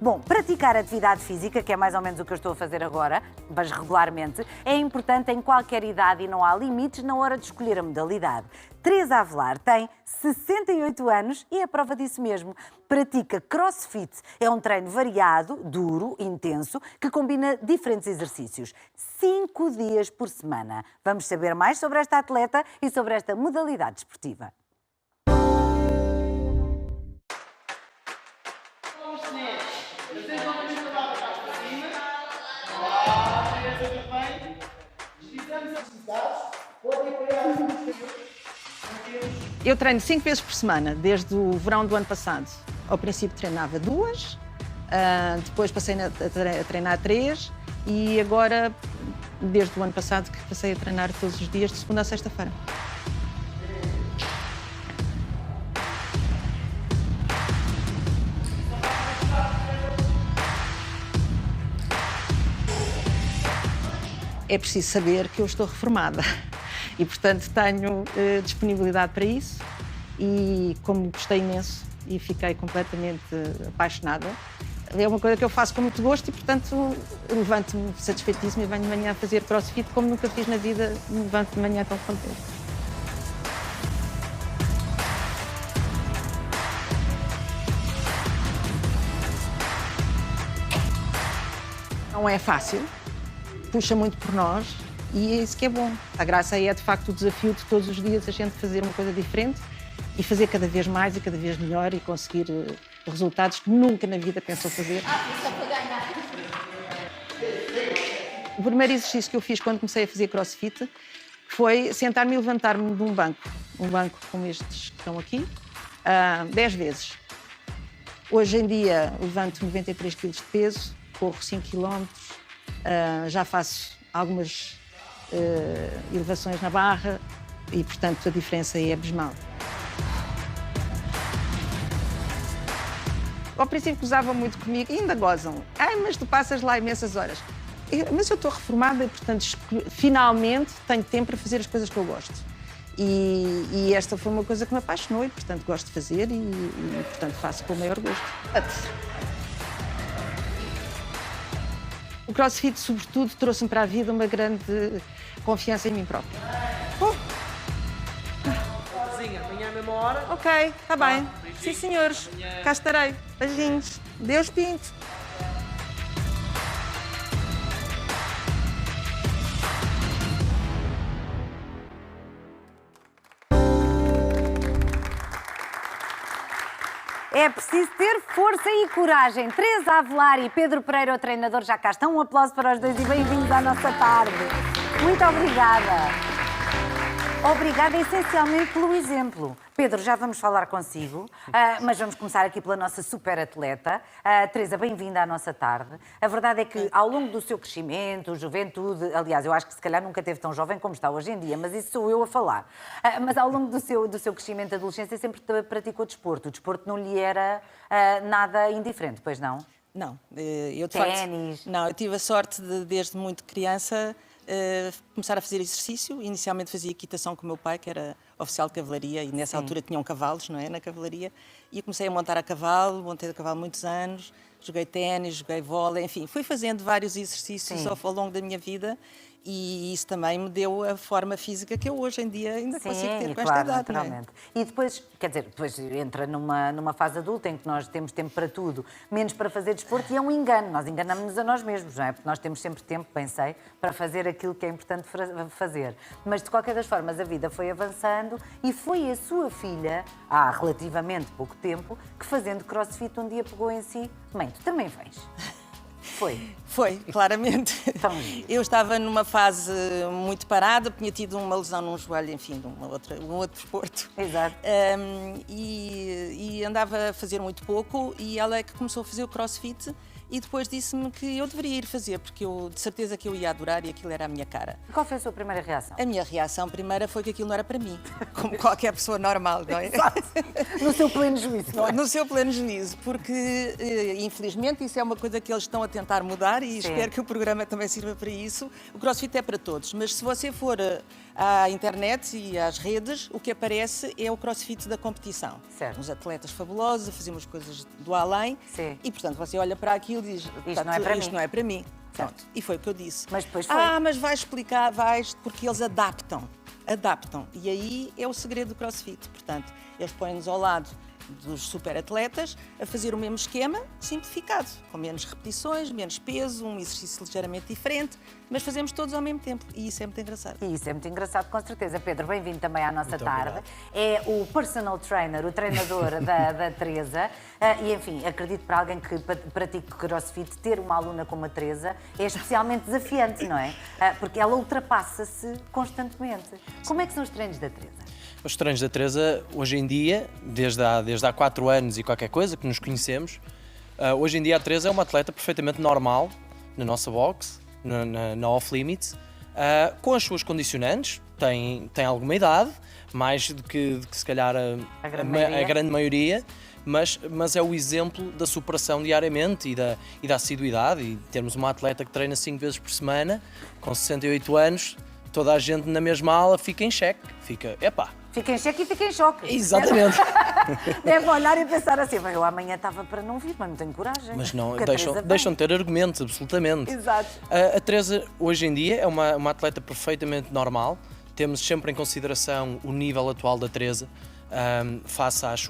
Bom, praticar atividade física, que é mais ou menos o que eu estou a fazer agora, mas regularmente, é importante em qualquer idade e não há limites na hora de escolher a modalidade. Teresa Avelar tem 68 anos e é prova disso mesmo. Pratica CrossFit. É um treino variado, duro, intenso, que combina diferentes exercícios. 5 dias por semana. Vamos saber mais sobre esta atleta e sobre esta modalidade desportiva. Eu treino 5 vezes por semana, desde o verão do ano passado. Ao princípio treinava 2, depois passei a treinar 3 e agora, desde o ano passado, que passei a treinar todos os dias, de segunda a sexta-feira. É preciso saber que eu estou reformada e, portanto, tenho disponibilidade para isso e, como gostei imenso e fiquei completamente apaixonada, é uma coisa que eu faço com muito gosto e, portanto, levanto-me satisfeitíssima e venho de manhã a fazer crossfit como nunca fiz na vida, me levanto de manhã tão contente. Não é fácil. Puxa muito por nós e é isso que é bom. A graça aí é, de facto, o desafio de todos os dias a gente fazer uma coisa diferente e fazer cada vez mais e cada vez melhor e conseguir resultados que nunca na vida pensou fazer. O primeiro exercício que eu fiz quando comecei a fazer crossfit foi sentar-me e levantar-me de um banco como estes que estão aqui, 10 vezes. Hoje em dia levanto 93 kg de peso, corro 5 km, já faço algumas elevações na barra e, portanto, a diferença aí é abismal. Ao princípio gozavam muito comigo e ainda gozam. Ai, mas tu passas lá imensas horas. Mas eu estou reformada e, portanto, finalmente tenho tempo para fazer as coisas que eu gosto. E esta foi uma coisa que me apaixonou e, portanto, gosto de fazer e portanto, faço com o maior gosto. O CrossFit, sobretudo, trouxe-me para a vida uma grande confiança em mim própria. Cozinha, amanhã à mesma hora. Ok, está bem. Sim, senhores. Cá estarei. Beijinhos. Deus pinto. É preciso ter força e coragem. Teresa Avelar e Pedro Pereira, o treinador, já cá estão. Um aplauso para os dois e bem-vindos à nossa tarde. Muito obrigada. Obrigada essencialmente pelo exemplo. Pedro, já vamos falar consigo, mas vamos começar aqui pela nossa super atleta. Teresa, bem-vinda à nossa tarde. A verdade é que ao longo do seu crescimento, juventude, aliás, eu acho que se calhar nunca teve tão jovem como está hoje em dia, mas isso sou eu a falar. Mas ao longo do seu crescimento e adolescência sempre praticou desporto. O desporto não lhe era nada indiferente, pois não? Não, eu de Ténis? facto... Não, eu tive a sorte de, desde muito criança, começar a fazer exercício. Inicialmente fazia equitação com o meu pai, que era oficial de cavalaria, e nessa altura tinham cavalos, não é, na cavalaria. E eu comecei a montar a cavalo, montei a cavalo muitos anos, joguei ténis, joguei vôlei, enfim, fui fazendo vários exercícios ao longo da minha vida. E isso também me deu a forma física que eu hoje em dia ainda consigo ter com esta idade. Não é? E depois, quer dizer, depois entra numa fase adulta em que nós temos tempo para tudo, menos para fazer desporto, e é um engano. Nós enganamos-nos a nós mesmos, não é? Porque nós temos sempre tempo, bem sei, para fazer aquilo que é importante fazer. Mas, de qualquer das formas, a vida foi avançando e foi a sua filha, há relativamente pouco tempo, que fazendo crossfit um dia pegou em si: mãe, tu também vens? Foi, claramente. Então... Eu estava numa fase muito parada, tinha tido uma lesão num joelho, enfim, um outro desporto. Exato. E andava a fazer muito pouco e ela é que começou a fazer o crossfit e depois disse-me que eu deveria ir fazer, porque eu de certeza que eu ia adorar e aquilo era a minha cara. Qual foi a sua primeira reação? A minha reação primeira foi que aquilo não era para mim, como qualquer pessoa normal, não é? Exato. No seu pleno juízo. No seu pleno juízo, porque infelizmente isso é uma coisa que eles estão a tentar tentar mudar e Sim. espero que o programa também sirva para isso. O CrossFit é para todos, mas se você for à internet e às redes, o que aparece é o CrossFit da competição. Certo. Uns atletas fabulosos a fazermos coisas do além. Sim. E, portanto, você olha para aquilo e diz, Isto não é para isto mim." não é para mim. Certo. Pronto. E foi o que eu disse. Mas depois foi. Mas vais explicar, porque eles adaptam. E aí é o segredo do CrossFit. Portanto, eles põem-nos ao lado dos superatletas a fazer o mesmo esquema, simplificado, com menos repetições, menos peso, um exercício ligeiramente diferente, mas fazemos todos ao mesmo tempo e isso é muito engraçado. E isso é muito engraçado, com certeza. Pedro, bem-vindo também à nossa Muito tarde. obrigado. É o personal trainer, o treinador da Teresa. E, enfim, acredito para alguém que pratique crossfit, ter uma aluna como a Teresa é especialmente desafiante, não é? Porque ela ultrapassa-se constantemente. Como é que são os treinos da Teresa? Os treinos da Teresa, hoje em dia, desde há 4 anos e qualquer coisa que nos conhecemos, hoje em dia a Teresa é uma atleta perfeitamente normal na nossa box, na Off Limits, com as suas condicionantes, tem alguma idade, mais do que se calhar A grande maioria. mas é o exemplo da superação diariamente e da assiduidade. E termos uma atleta que treina 5 vezes por semana, com 68 anos, toda a gente na mesma ala fica em xeque, Fica em xeque e fica em choque. Exatamente. Deve olhar e pensar assim, eu amanhã estava para não vir, mas não tenho coragem. Mas não, Porque a Teresa vem. deixam de ter argumentos, absolutamente. Exato. A Teresa, hoje em dia, é uma atleta perfeitamente normal. Temos sempre em consideração o nível atual da Teresa, face às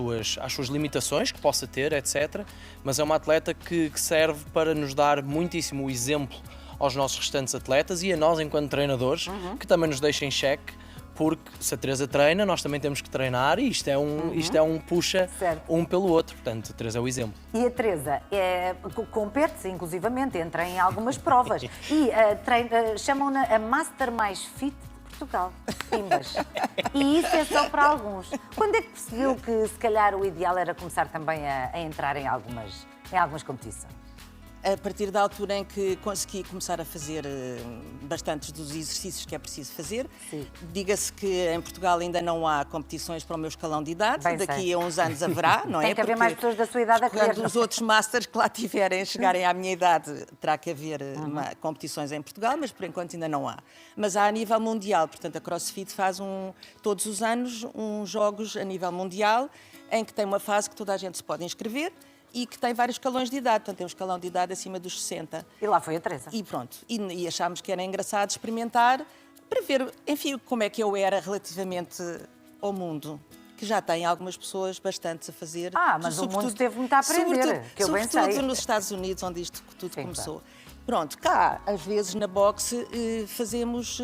suas limitações que possa ter, etc. Mas é uma atleta que serve para nos dar muitíssimo exemplo aos nossos restantes atletas e a nós, enquanto treinadores, que também nos deixem em xeque, porque se a Teresa treina, nós também temos que treinar e isto é um puxa Certo. um pelo outro. Portanto, a Teresa é o exemplo. E a Teresa compete-se, inclusivamente, entra em algumas provas. E chamam-na a Master mais Fit de Portugal. Pimbas. E isso é só para alguns. Quando é que percebeu que, se calhar, o ideal era começar também a entrar em algumas competições? A partir da altura em que consegui começar a fazer bastantes dos exercícios que é preciso fazer, Sim. diga-se que em Portugal ainda não há competições para o meu escalão de idade, Bem daqui sei. a uns anos haverá, não é? Tem que haver Porque mais pessoas da sua idade a querer. quando os outros masters que lá tiverem chegarem à minha idade, terá que haver competições em Portugal, mas por enquanto ainda não há. Mas há a nível mundial, portanto a CrossFit faz todos os anos uns jogos a nível mundial, em que tem uma fase que toda a gente se pode inscrever, e que tem vários escalões de idade, portanto tem um escalão de idade acima dos 60. E lá foi a Teresa. E pronto, e achámos que era engraçado experimentar para ver, enfim, como é que eu era relativamente ao mundo, que já tem algumas pessoas bastante a fazer. Mas o mundo teve muito a aprender, que eu bem sei. Sobretudo nos Estados Unidos, onde isto tudo Sim, começou. claro. Pronto, cá, às vezes na boxe, fazemos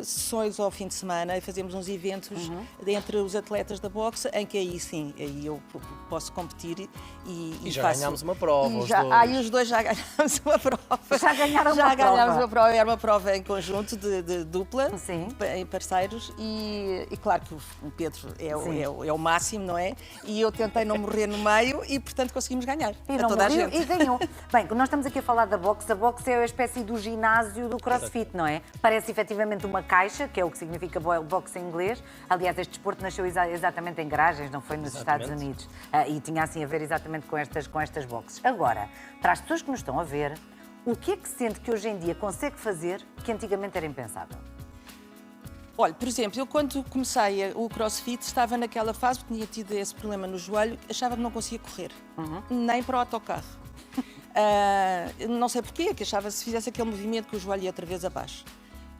sessões ao fim de semana e fazemos uns eventos entre os atletas da boxe, em que aí sim, aí eu posso competir E já faço... ganhámos uma prova, os dois. E os dois já ganhámos uma prova. Já ganharam Já uma ganhámos prova. uma prova, era uma prova em conjunto, de dupla, Sim. em parceiros, e claro que o Pedro Sim. é o máximo, não é? E eu tentei não morrer no meio e, portanto, conseguimos ganhar E a não toda morreu a gente. e ganhou. Bem, nós estamos aqui a falar da boxe. A boxe é a espécie do ginásio do CrossFit, não é? Parece efetivamente uma caixa, que é o que significa boxe em inglês. Aliás, este desporto nasceu exatamente em garagens, não foi nos Exatamente. Estados Unidos. E tinha assim a ver exatamente com estas boxes. Agora, para as pessoas que nos estão a ver, o que é que sente que hoje em dia consegue fazer que antigamente era impensável? Olha, por exemplo, eu quando comecei o CrossFit estava naquela fase, porque tinha tido esse problema no joelho, achava que não conseguia correr, nem para o autocarro. Não sei porquê, que achava que se fizesse aquele movimento que o joelho ia outra vez abaixo.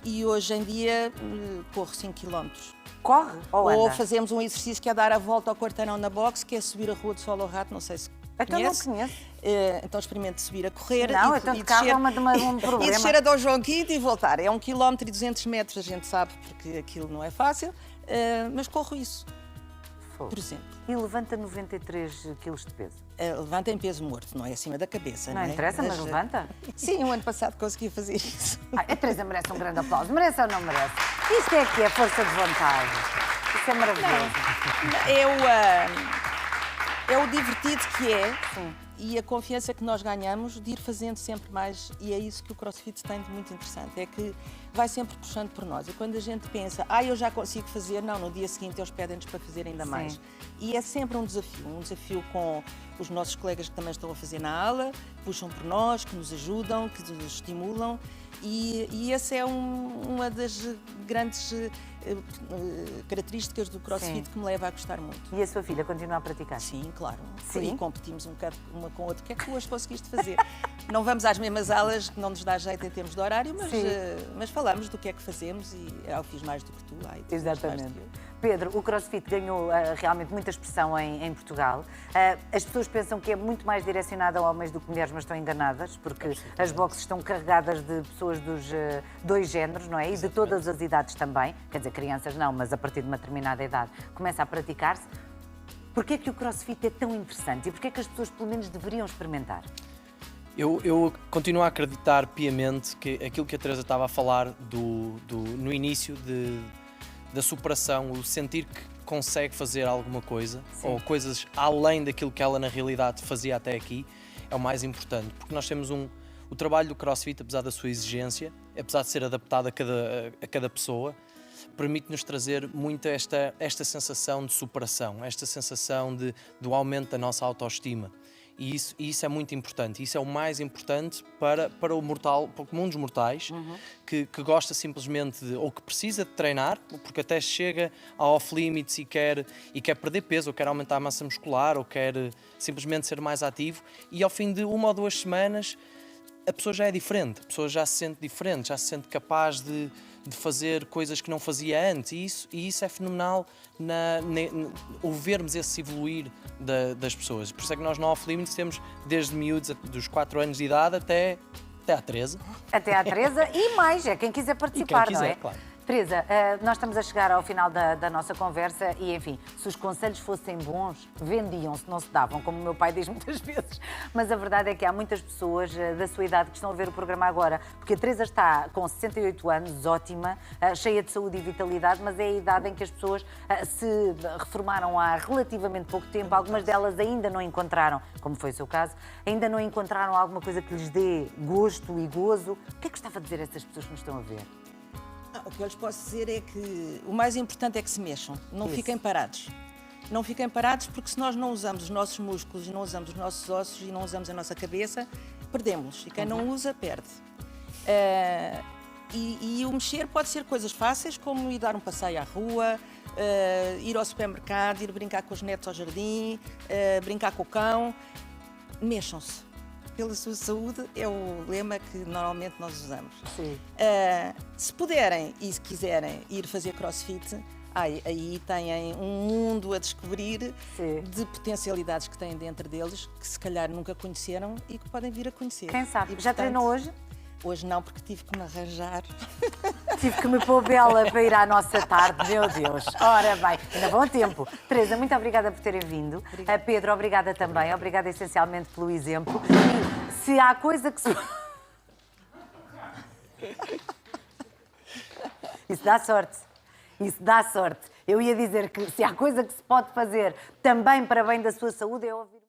E hoje em dia corro 5 km. Corre ou anda? Ou fazemos um exercício que é dar a volta ao quarteirão na boxe, que é subir a rua de Solo ao Rato, não sei se Então conhece. não conheço. Então experimente subir a correr Não, e, então e de carro descer, é um problema. e descer a Dom João V e voltar. É 1 km e 200 metros, a gente sabe, porque aquilo não é fácil, mas corro isso, por exemplo. E levanta 93 quilos de peso. Levanta em peso morto, não é acima da cabeça. Não é? interessa, mas levanta. Sim, o ano passado consegui fazer isso. A Teresa merece um grande aplauso. Merece ou não merece? Isto é que é força de vontade. Isso é maravilhoso. É o divertido que é. Sim. E a confiança que nós ganhamos de ir fazendo sempre mais, e é isso que o CrossFit tem de muito interessante, é que vai sempre puxando por nós. E quando a gente pensa, eu já consigo fazer, não, no dia seguinte eles pedem-nos para fazer ainda mais. E é sempre um desafio com os nossos colegas que também estão a fazer na aula, puxam por nós, que nos ajudam, que nos estimulam. E essa é uma das grandes características do CrossFit que me leva a gostar muito. E a sua filha continua a praticar? Sim, claro. Sim? E competimos um bocado uma com a outra. O que é que tu hoje conseguiste fazer? Não vamos às mesmas aulas, que não nos dá jeito em termos de horário, mas falamos do que é que fazemos e eu fiz mais do que tu. Exatamente. Pedro, o CrossFit ganhou realmente muita expressão em Portugal. As pessoas pensam que é muito mais direcionado a homens do que mulheres, mas estão enganadas, porque as boxes estão carregadas de pessoas dos dois géneros, não é? E de todas as idades também. Quer dizer, crianças não, mas a partir de uma determinada idade começa a praticar-se. Porquê é que o CrossFit é tão interessante e porquê é que as pessoas pelo menos deveriam experimentar? Eu continuo a acreditar piamente que aquilo que a Teresa estava a falar no início da superação, o sentir que consegue fazer alguma coisa, ou coisas além daquilo que ela na realidade fazia até aqui, é o mais importante. Porque nós temos o trabalho do CrossFit, apesar da sua exigência, apesar de ser adaptado a cada pessoa, permite-nos trazer muito esta sensação de superação, esta sensação do aumento da nossa autoestima. E isso é muito importante. Isso é o mais importante para o comum dos mortais, que gosta simplesmente ou que precisa de treinar, porque até chega ao off-limits e quer perder peso, ou quer aumentar a massa muscular, ou quer simplesmente ser mais ativo, e ao fim de 1 ou 2 semanas a pessoa já é diferente, a pessoa já se sente diferente, já se sente capaz de fazer coisas que não fazia antes, e isso é fenomenal o vermos esse evoluir das pessoas. Por isso é que nós no Off Limits temos desde miúdos, dos 4 anos de idade até à Teresa. Até à Teresa e mais, é quem quiser participar, quem quiser, não é? claro. Teresa, nós estamos a chegar ao final da nossa conversa e, enfim, se os conselhos fossem bons, vendiam-se, não se davam, como o meu pai diz muitas vezes. Mas a verdade é que há muitas pessoas da sua idade que estão a ver o programa agora, porque a Teresa está com 68 anos, ótima, cheia de saúde e vitalidade, mas é a idade em que as pessoas se reformaram há relativamente pouco tempo. Algumas delas ainda não encontraram, como foi o seu caso, ainda não encontraram alguma coisa que lhes dê gosto e gozo. O que é que gostava de dizer a essas pessoas que nos estão a ver? O que eu lhes posso dizer é que o mais importante é que se mexam, não fiquem parados. Não fiquem parados porque se nós não usamos os nossos músculos, não usamos os nossos ossos e não usamos a nossa cabeça, perdemos. E quem não usa, perde. E o mexer pode ser coisas fáceis, como ir dar um passeio à rua, ir ao supermercado, ir brincar com os netos ao jardim, brincar com o cão. Mexam-se. Pela sua saúde é o lema que normalmente nós usamos. Sim. Se puderem e se quiserem ir fazer CrossFit, aí têm um mundo a descobrir de potencialidades que têm dentro deles, que se calhar nunca conheceram e que podem vir a conhecer. Quem sabe? E, Já treinou hoje? Hoje não, porque tive que me arranjar. Tive que me pôr bela para ir à nossa tarde, meu Deus. Ora bem, ainda bom tempo. Teresa, muito obrigada por terem vindo. Pedro, obrigada também. Obrigada essencialmente pelo exemplo. E se há coisa que se... Isso dá sorte. Isso dá sorte. Eu ia dizer que se há coisa que se pode fazer também para bem da sua saúde é ouvir...